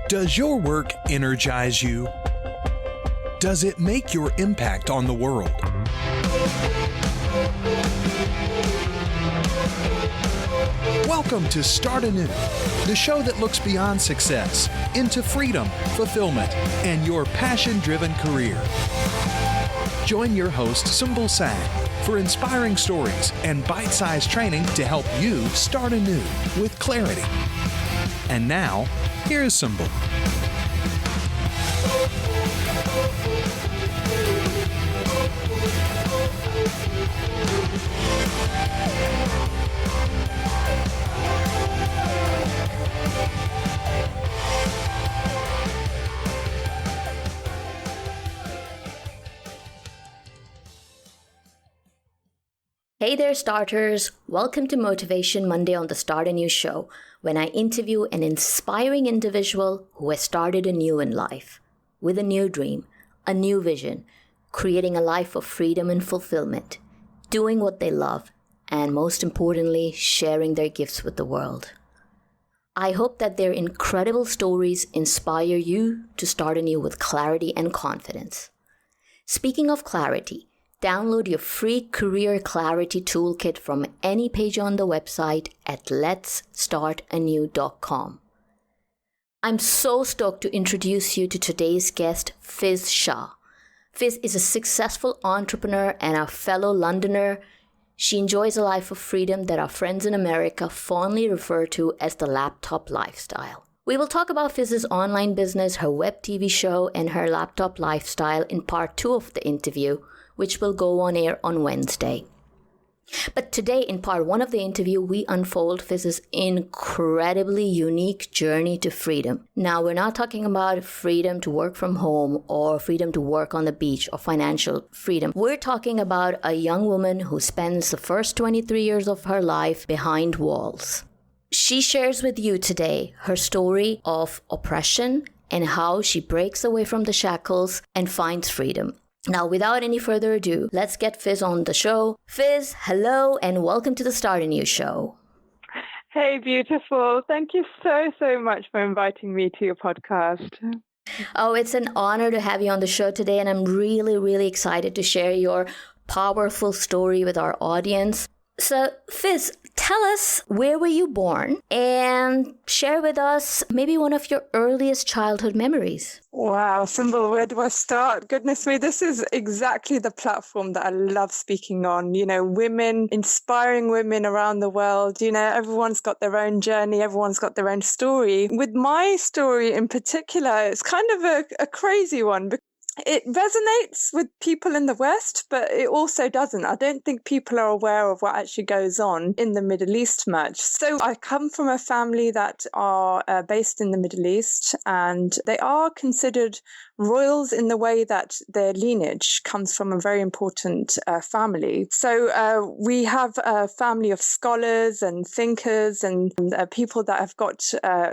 Does your work energize you? Does it make your impact on the world? Welcome to Start Anew, the show that looks beyond success into freedom, fulfillment, and your passion-driven career. Join your host, Symbol Sang, for inspiring stories and bite-sized training to help you start anew with clarity. And now, here is Symbol. Hey there, starters! Welcome to Motivation Monday on the Start Anew show, when I interview an inspiring individual who has started anew in life, with a new dream, a new vision, creating a life of freedom and fulfillment, doing what they love, and most importantly, sharing their gifts with the world. I hope that their incredible stories inspire you to start anew with clarity and confidence. Speaking of clarity, download your free Career Clarity Toolkit from any page on the website at letsstartanew.com. I'm so stoked to introduce you to today's guest, Fizz Shah. Fizz is a successful entrepreneur and a fellow Londoner. She enjoys a life of freedom that our friends in America fondly refer to as the laptop lifestyle. We will talk about Fizz's online business, her web TV show, and her laptop lifestyle in part 2 of the interview, which will go on air on Wednesday. But today, in part 1 of the interview, we unfold Fizz's incredibly unique journey to freedom. Now, we're not talking about freedom to work from home or freedom to work on the beach or financial freedom. We're talking about a young woman who spends the first 23 years of her life behind walls. She shares with you today her story of oppression and how she breaks away from the shackles and finds freedom. Now, without any further ado, let's get Fizz on the show. Fizz, hello, and welcome to the Start Anew show. Hey, beautiful. Thank you so much for inviting me to your podcast. Oh, it's an honor to have you on the show today, and I'm really excited to share your powerful story with our audience. So, Fizz, tell us, where were you born? And share with us maybe one of your earliest childhood memories. Wow, Symbol, where do I start? Goodness me, this is exactly the platform that I love speaking on. You know, women, inspiring women around the world. You know, everyone's got their own journey. Everyone's got their own story. With my story in particular, it's kind of a crazy one. It resonates with people in the West, but it also doesn't. I don't think people are aware of what actually goes on in the Middle East much. So I come from a family that are based in the Middle East, and they are considered royals in the way that their lineage comes from a very important family. So we have a family of scholars and thinkers and people that have got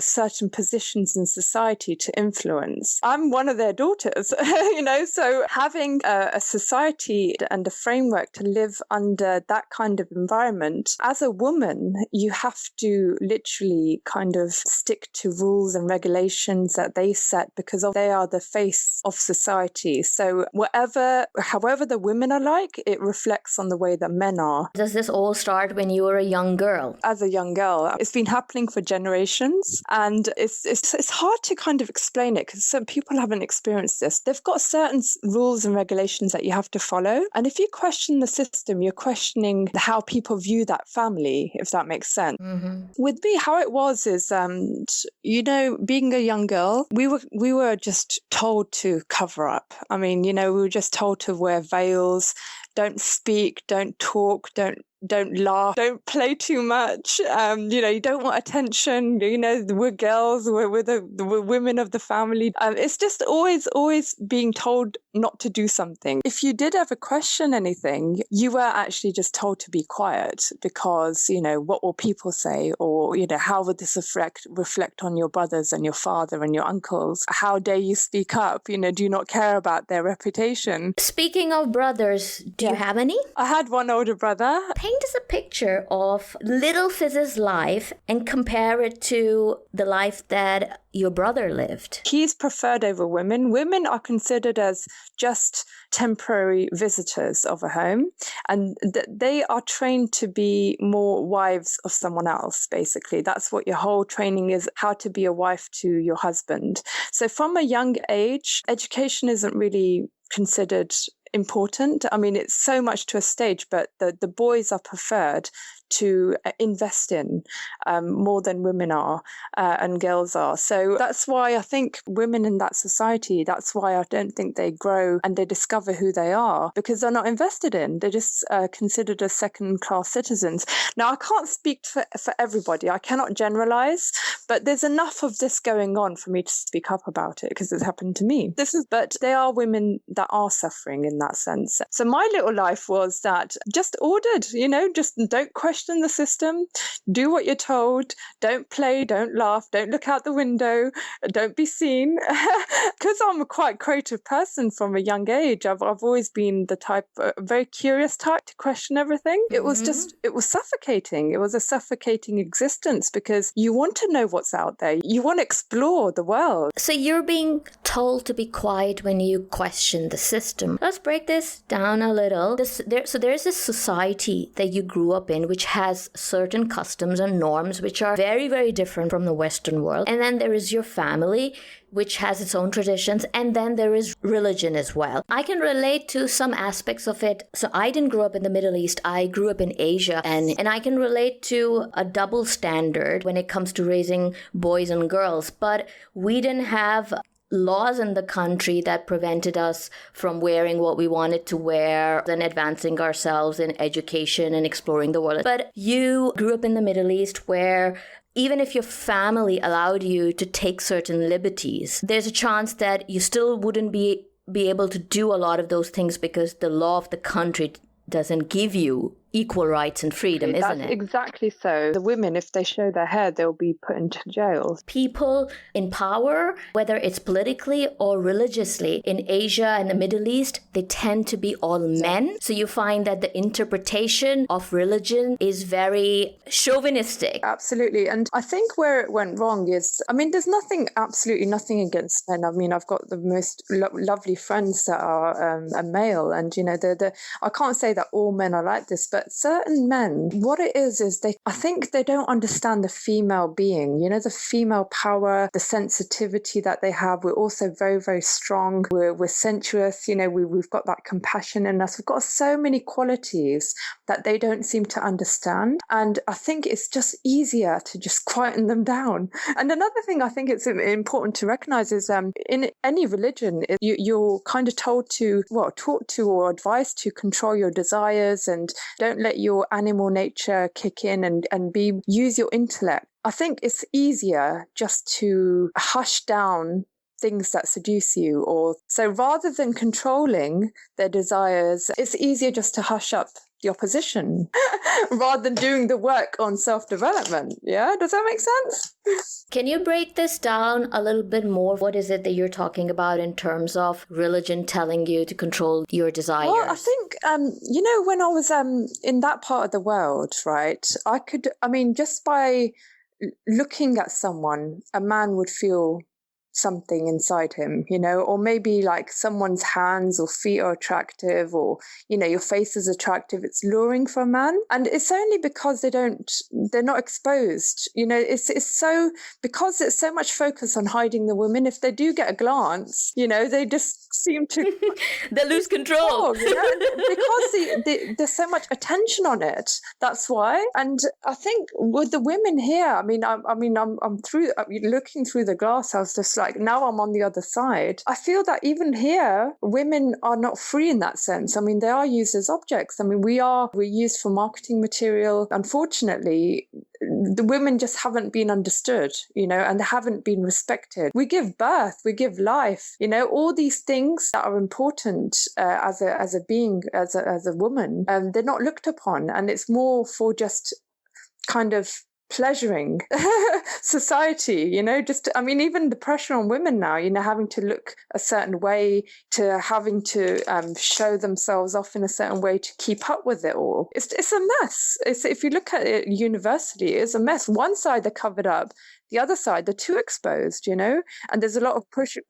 certain positions in society to influence. I'm one of their daughters. You know, so having a society and a framework to live under that kind of environment, as a woman, you have to literally kind of stick to rules and regulations that they set because they are the face of society. So however the women are like, it reflects on the way that men are. Does this all start when you were a young girl? As a young girl, it's been happening for generations, and it's hard to kind of explain it because some people haven't experienced this. They've got certain rules and regulations that you have to follow. And if you question the system, you're questioning how people view that family, if that makes sense. Mm-hmm. With me, how it was is, you know, being a young girl, we were just told to cover up. I mean, you know, we were just told to wear veils, don't speak, don't talk, don't laugh, don't play too much. You know, you don't want attention. You know, we're girls, we're women of the family. It's just always being told not to do something. If you did ever question anything, you were actually just told to be quiet because, you know, what will people say? Or, you know, how would this reflect on your brothers and your father and your uncles? How dare you speak up? You know, do you not care about their reputation? Speaking of brothers, Do you have any? I had one older brother. Paint us a picture of little Fizz's life and compare it to the life that your brother lived. He's preferred over women. Women are considered as just temporary visitors of a home, and they are trained to be more wives of someone else, basically. That's what your whole training is, how to be a wife to your husband. So from a young age, education isn't really considered important. I mean, it's so much to a stage, but the boys are preferred to invest in more than women are and girls are. So that's why I think women in that society, that's why I don't think they grow and they discover who they are, because they're not invested in. They're just considered as second-class citizens. Now, I can't speak for everybody. I cannot generalize, but there's enough of this going on for me to speak up about it because it's happened to me. But there are women that are suffering in that sense. So my little life was that just ordered, just don't question the system, do what you're told, don't play, don't laugh, don't look out the window, don't be seen. Because I'm a quite creative person from a young age, I've always been the type, very curious type to question everything. It was suffocating. It was a suffocating existence because you want to know what's out there. You want to explore the world. So you're being told to be quiet when you question the system. Let's break this down a little. So there's this society that you grew up in which has certain customs and norms which are very, very different from the Western world. And then there is your family, which has its own traditions, and then there is religion as well. I can relate to some aspects of it. So I didn't grow up in the Middle East. I grew up in Asia, and I can relate to a double standard when it comes to raising boys and girls. But we didn't have laws in the country that prevented us from wearing what we wanted to wear and advancing ourselves in education and exploring the world. But you grew up in the Middle East where even if your family allowed you to take certain liberties, there's a chance that you still wouldn't be able to do a lot of those things because the law of the country doesn't give you equal rights and freedom, isn't it? Exactly so. The women, if they show their hair, they'll be put into jail. People in power, whether it's politically or religiously, in Asia and the Middle East, they tend to be all men. So you find that the interpretation of religion is very chauvinistic. Absolutely. And I think where it went wrong is, there's absolutely nothing against men. I've got the most lovely friends that are a male, and, I can't say that all men are like this, but certain men, what it is I think they don't understand the female being, the female power, the sensitivity that they have. We're also very, very strong. We're sensuous, we've got that compassion in us. We've got so many qualities that they don't seem to understand. And I think it's just easier to just quieten them down. And another thing I think it's important to recognize is in any religion, you're kind of taught to or advised to control your desires and don't let your animal nature kick in and use your intellect. I think it's easier just to hush down things that seduce you, so rather than controlling their desires, it's easier just to hush up the opposition rather than doing the work on self-development. Yeah, does that make sense? Can you break this down a little bit more? What is it that you're talking about in terms of religion telling you to control your desires? Well, I think, when I was in that part of the world, right, just by looking at someone, a man would feel something inside him, or maybe like someone's hands or feet are attractive, or, your face is attractive. It's luring for a man. And it's only because they're not exposed. It's so, because it's so much focus on hiding the women, if they do get a glance, they just seem to... they lose control. Because there's so much attention on it. That's why. And I think with the women here, I'm through, looking through the glass, I was just like, now I'm on the other side. I feel that even here, women are not free in that sense. They are used as objects. We're used for marketing material. Unfortunately, the women just haven't been understood, and they haven't been respected. We give birth, we give life, all these things that are important as a being, as a woman, they're not looked upon. And it's more for just kind of pleasuring society, even the pressure on women now, having to look a certain way, to having to show themselves off in a certain way to keep up with it all. It's a mess. If you look at it universally, it's a mess. One side they're covered up, the other side they're too exposed, and there's a lot of pressure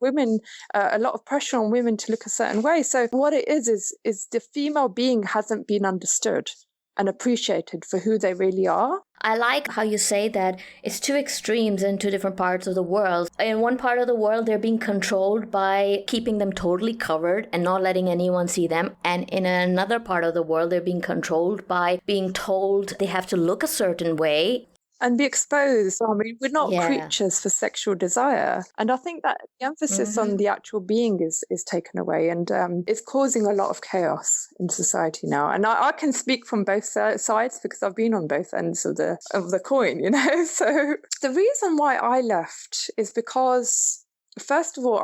on women to look a certain way. So what it is the female being hasn't been understood and appreciated for who they really are. I like how you say that it's two extremes in two different parts of the world. In one part of the world, they're being controlled by keeping them totally covered and not letting anyone see them. And in another part of the world, they're being controlled by being told they have to look a certain way. And be exposed. I mean, we're not creatures for sexual desire. And I think that the emphasis on the actual being is taken away, and it's causing a lot of chaos in society now. And I can speak from both sides because I've been on both ends of the coin, So the reason why I left is because, first of all,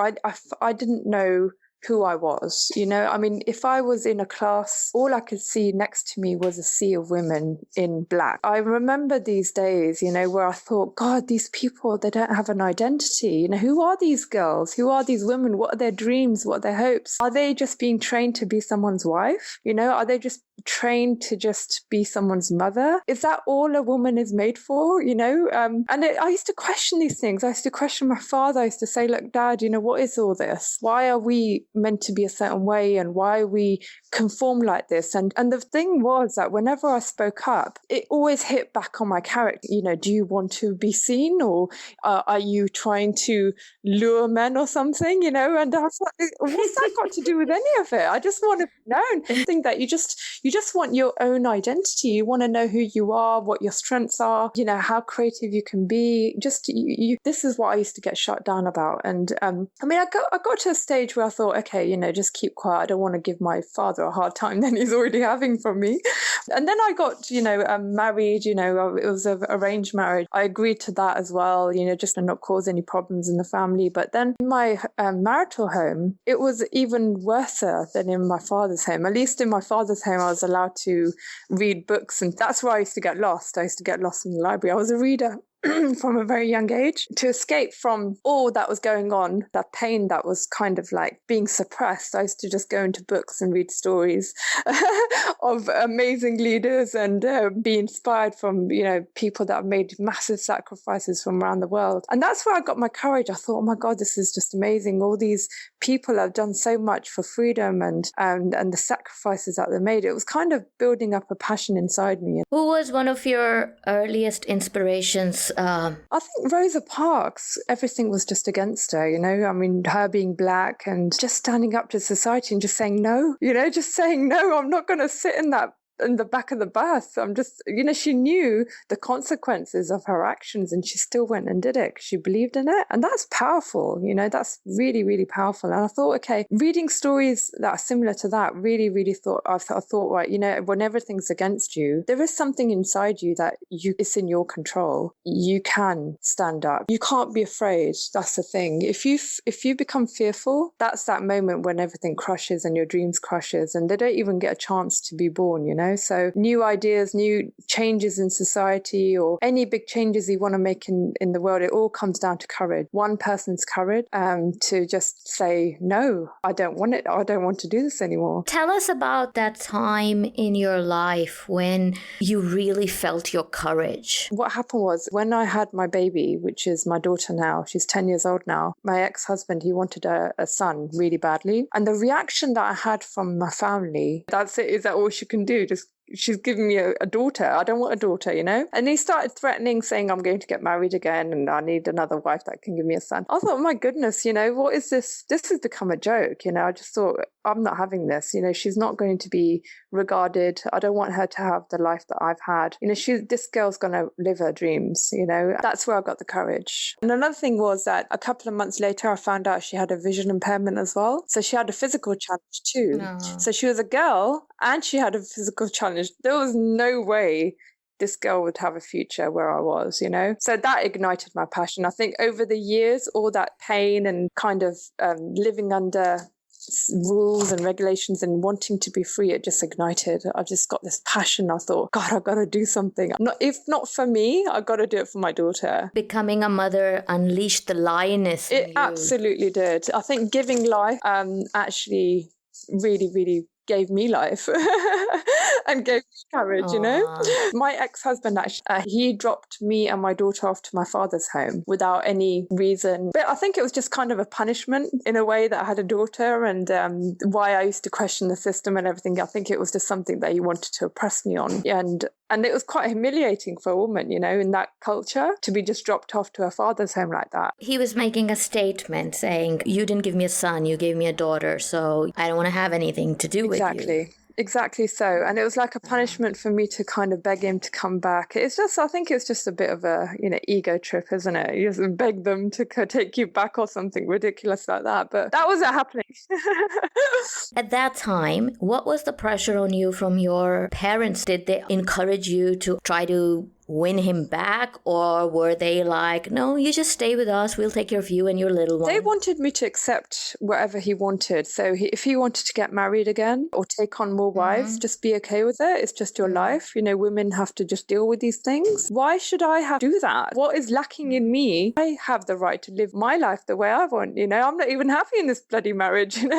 I didn't know who I was, if I was in a class, all I could see next to me was a sea of women in black. I remember these days, where I thought, God, these people, they don't have an identity. Who are these girls? Who are these women? What are their dreams? What are their hopes? Are they just being trained to be someone's wife? Are they just trained to just be someone's mother? Is that all a woman is made for? I used to question these things. I used to question my father. I used to say, look, Dad, what is all this? Why are we meant to be a certain way, and why we conform like this? And the thing was that whenever I spoke up, it always hit back on my character. Do you want to be seen, or are you trying to lure men or something? And I was like, what's that got to do with any of it? I just want to be known. I think that you just want your own identity. You want to know who you are, what your strengths are, how creative you can be. This is what I used to get shut down about. And I got to a stage where I thought, okay, just keep quiet. I don't want to give my father a hard time than he's already having from me. And then I got, married, it was an arranged marriage. I agreed to that as well, just to not cause any problems in the family. But then in my marital home, it was even worse than in my father's home. At least in my father's home, I was allowed to read books, and that's where I used to get lost. I used to get lost in the library. I was a reader from a very young age. To escape from all that was going on, that pain that was kind of like being suppressed, I used to just go into books and read stories of amazing leaders and be inspired from, people that have made massive sacrifices from around the world. And that's where I got my courage. I thought, oh my God, this is just amazing. All these people have done so much for freedom and the sacrifices that they made. It was kind of building up a passion inside me. Who was one of your earliest inspirations? I think Rosa Parks, everything was just against her, her being black and just standing up to society and just saying no, just saying no, I'm not going to sit in the back of the bus. I'm just, she knew the consequences of her actions, and she still went and did it because she believed in it. And that's powerful, that's really, really powerful. And I thought, okay, reading stories that are similar to that really, really I thought, right, when everything's against you, there is something inside you that it's in your control. You can stand up. You can't be afraid. That's the thing. If you become fearful, that's that moment when everything crushes and your dreams crushes, and they don't even get a chance to be born, So new ideas, new changes in society, or any big changes you want to make in the world, it all comes down to courage. One person's courage to just say, no, I don't want it. I don't want to do this anymore. Tell us about that time in your life when you really felt your courage. What happened was, when I had my baby, which is my daughter now, she's 10 years old now, my ex-husband, he wanted a son really badly. And the reaction that I had from my family, that's it, is that all she can do? She's giving me a daughter. I don't want a daughter, And he started threatening, saying, I'm going to get married again and I need another wife that can give me a son. I thought, oh my goodness, what is this? This has become a joke, I just thought, I'm not having this. She's not going to be regarded. I don't want her to have the life that I've had. This girl's going to live her dreams, That's where I got the courage. And another thing was that a couple of months later, I found out she had a vision impairment as well. So she had a physical challenge too. No. So she was a girl and she had a physical challenge. There was no way this girl would have a future where I was, So that ignited my passion. I think over the years, all that pain and kind of living under rules and regulations and wanting to be free, it just ignited. I just got this passion. I thought, God, I've got to do something. If not for me, I've got to do it for my daughter. Becoming a mother unleashed the lioness in It you. absolutely did. I think giving life actually really, really gave me life and gave me courage, you know. My ex-husband, actually, he dropped me and my daughter off to my father's home without any reason. But I think it was just kind of a punishment in a way that I had a daughter, and why I used to question the system and everything. I think it was just something that he wanted to oppress me on. And it was quite humiliating for a woman, you know, in that culture, to be just dropped off to her father's home like that. He was making a statement saying, you didn't give me a son, you gave me a daughter, so I don't want to have anything to do with you. Exactly so. And it was like a punishment for me to kind of beg him to come back. It's just, I think it's just a bit of a, ego trip, isn't it? You just beg them to take you back or something ridiculous like that. But that wasn't happening. At that time, what was the pressure on you from your parents? Did they encourage you to try to win him back, or were they like, no, you just stay with us, we'll take care of you and your little one? They wanted me to accept whatever he wanted. So if he wanted to get married again or take on more wives, just be okay with it. It's just your life. Women have to just deal with these things. Why should I have to do that? What is lacking in me? I have the right to live my life the way I want. I'm not even happy in this bloody marriage, why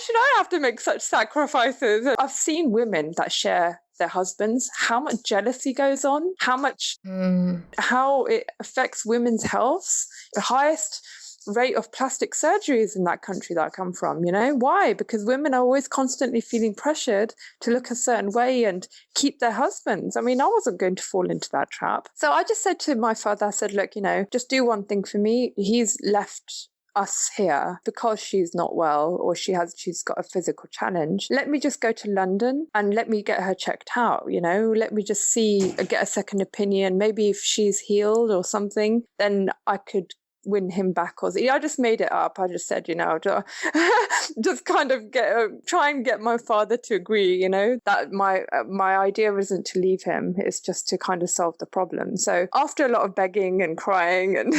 should I have to make such sacrifices? I've seen women that share their husbands, how much jealousy goes on, how it affects women's health, the highest rate of plastic surgeries in that country that I come from. Why? Because women are always constantly feeling pressured to look a certain way and keep their husbands. I mean, I wasn't going to fall into that trap. So I just said to my father, I said, look, just do one thing for me. He's left us here because she's not well, or she's got a physical challenge. Let me just go to London and let me get her checked out. Let me just get a second opinion. Maybe if she's healed or something, then I could win him back. Or I just made it up. I just said, just kind of try and get my father to agree, that my idea isn't to leave him. It's just to kind of solve the problem. So after a lot of begging and crying, and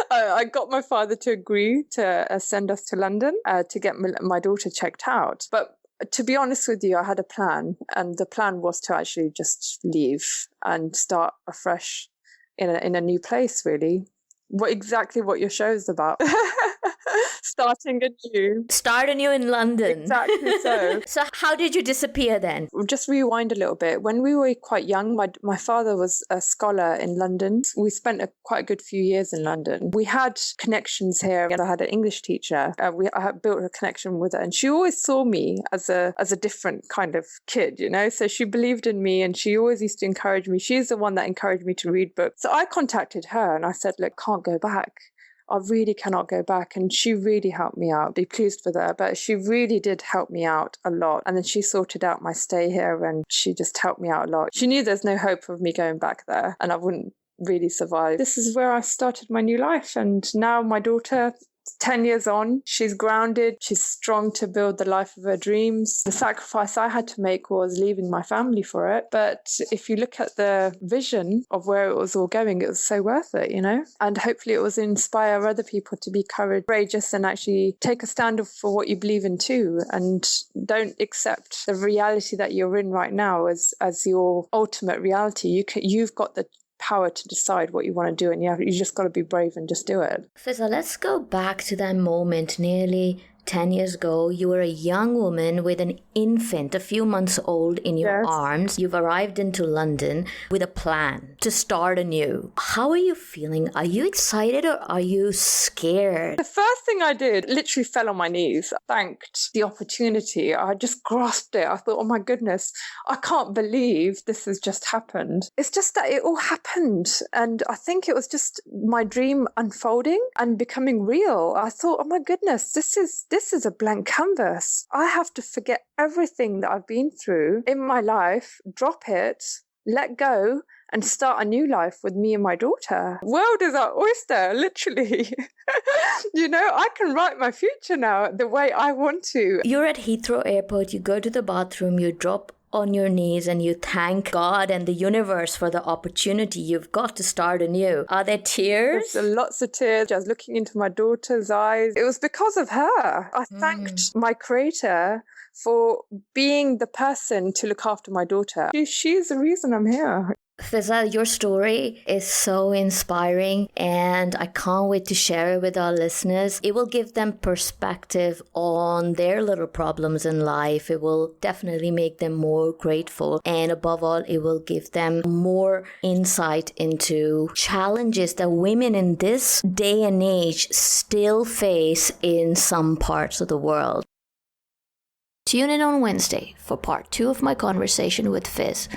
I got my father to agree to send us to London to get my daughter checked out. But to be honest with you, I had a plan, and the plan was to actually just leave and start afresh in a new place, really. Exactly what your show is about. Starting anew. Start anew in London. Exactly so. So how did you disappear then? Just rewind a little bit. When we were quite young, my father was a scholar in London. We spent quite a good few years in London. We had connections here. I had an English teacher. I had built a connection with her, and she always saw me as a different kind of kid, So she believed in me, and she always used to encourage me. She's the one that encouraged me to read books. So I contacted her and I said, look, can't go back. I really cannot go back. And she really helped me out. Be pleased with her, but she really did help me out a lot. And then she sorted out my stay here, and she just helped me out a lot. She knew there's no hope of me going back there, and I wouldn't really survive. This is where I started my new life. And now my daughter, 10 years on, she's grounded, she's strong to build the life of her dreams. The sacrifice I had to make was leaving my family for it. But if you look at the vision of where it was all going, it was so worth it, And hopefully it was inspire other people to be courageous and actually take a stand for what you believe in too. And don't accept the reality that you're in right now as your ultimate reality. You've got the power to decide what you want to do, and you just got to be brave and just do it. Fizz, let's go back to that moment nearly 10 years ago. You were a young woman with an infant, a few months old, in your arms. You've arrived into London with a plan to start anew. How are you feeling? Are you excited or are you scared? The first thing I did, literally fell on my knees. I thanked the opportunity. I just grasped it. I thought, oh my goodness, I can't believe this has just happened. It's just that it all happened. And I think it was just my dream unfolding and becoming real. I thought, oh my goodness, this is a blank canvas. I have to forget everything that I've been through in my life, drop it, let go, and start a new life with me and my daughter. World is our oyster, literally. I can write my future now the way I want to. You're at Heathrow Airport, you go to the bathroom, you drop on your knees and you thank God and the universe for the opportunity you've got to start anew. Are there tears? There's lots of tears. I was looking into my daughter's eyes. It was because of her. I thanked my creator for being the person to look after my daughter. She's the reason I'm here. Fizzs, your story is so inspiring and I can't wait to share it with our listeners. It will give them perspective on their little problems in life. It will definitely make them more grateful. And above all, it will give them more insight into challenges that women in this day and age still face in some parts of the world. Tune in on Wednesday for part 2 of my conversation with Fizz,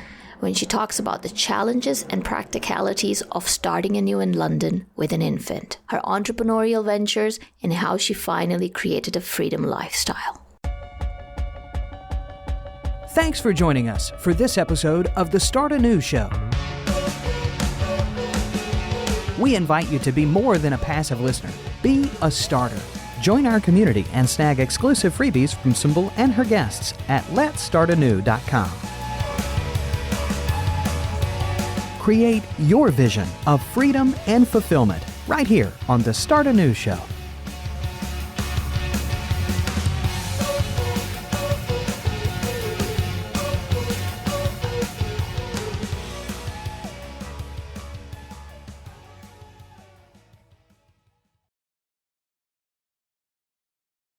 when she talks about the challenges and practicalities of starting anew in London with an infant, her entrepreneurial ventures, and how she finally created a freedom lifestyle. Thanks for joining us for this episode of the Start Anew Show. We invite you to be more than a passive listener. Be a starter. Join our community and snag exclusive freebies from Symbol and her guests at letstartanew.com. Create your vision of freedom and fulfillment right here on the Start Anew Show.